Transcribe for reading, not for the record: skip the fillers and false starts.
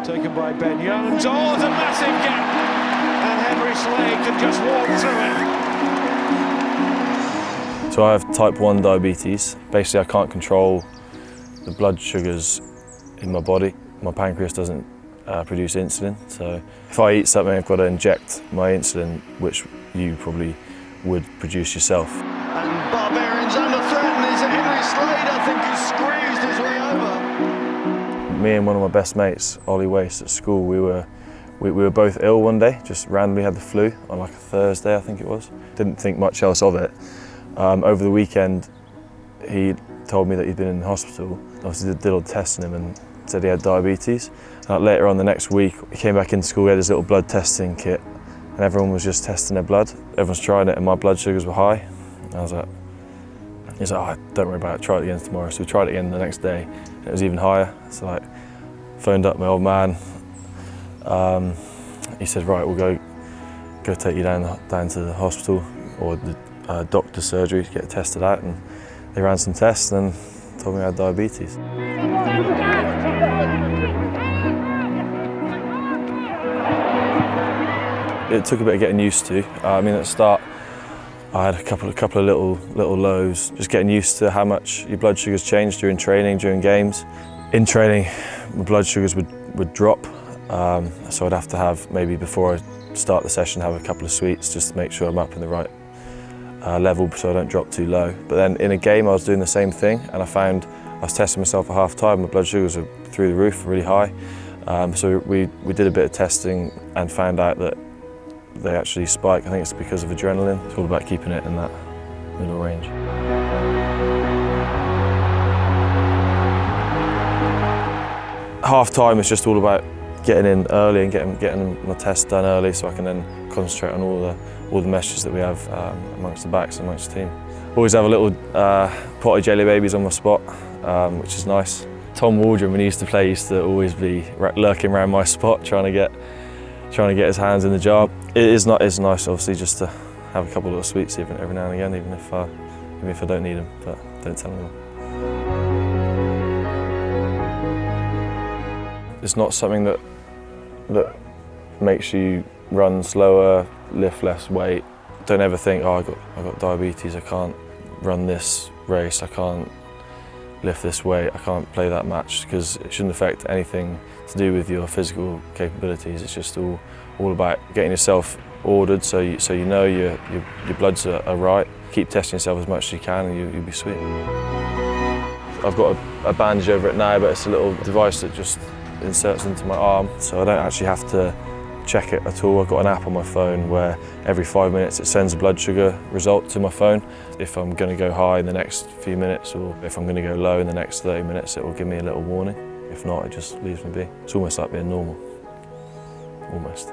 Taken by Ben Jones. Oh, it's a massive gap. And Henry Slade could just walk through it. So I have type 1 diabetes. Basically, I can't control the blood sugars in my body. My pancreas doesn't produce insulin. So if I eat something, I've got to inject my insulin, which you probably would produce yourself. And Barbarian's under threat, and there's Henry Slade, I think, who's squeezed his way over. Me and one of my best mates, Ollie Wace, at school, we were both ill one day, just randomly had the flu on like a Thursday, I think it was. Didn't think much else of it. Over the weekend, he told me that he'd been in the hospital. Obviously did all the tests on him and said he had diabetes. And later on the next week, he came back into school, we had his little blood testing kit, and everyone was just testing their blood. Everyone's trying it, and my blood sugars were high. And I was like, he's like, oh, don't worry about it, try it again tomorrow. So we tried it again the next day, and it was even higher. So like, phoned up my old man. He said, right, we'll go take you down to the hospital or the doctor's surgery to get tested out. And they ran some tests and told me I had diabetes. It took a bit of getting used to. I mean, at the start, I had a couple of little lows. Just getting used to how much your blood sugars change during training, during games. In training, my blood sugars would drop, so I'd have to have, maybe before I start the session, have a couple of sweets just to make sure I'm up in the right level so I don't drop too low. But then in a game I was doing the same thing, and I found I was testing myself at half time, my blood sugars were through the roof, really high. So we did a bit of testing and found out that they actually spike. I think it's because of adrenaline. It's all about keeping it in that middle range. Half time is just all about getting in early and getting my tests done early, so I can then concentrate on all the messages that we have amongst the backs and amongst the team. Always have a little pot of jelly babies on my spot, which is nice. Tom Waldron, when he used to play, used to always be lurking around my spot, trying to get his hands in the jar. It's nice, obviously, just to have a couple of little sweets every now and again, even if I don't need them, but don't tell anyone. It's not something that makes you run slower, lift less weight. Don't ever think, oh, I got diabetes, I can't run this race, I can't lift this weight, I can't play that match, because it shouldn't affect anything to do with your physical capabilities. It's just all about getting yourself ordered so you know your bloods are right. Keep testing yourself as much as you can and you'll be sweet. I've got a bandage over it now, but it's a little device that just inserts into my arm, so I don't actually have to check it at all. I've got an app on my phone where every 5 minutes it sends a blood sugar result to my phone. If I'm going to go high in the next few minutes, or if I'm going to go low in the next 30 minutes, it will give me a little warning. If not, it just leaves me be. It's almost like being normal, almost.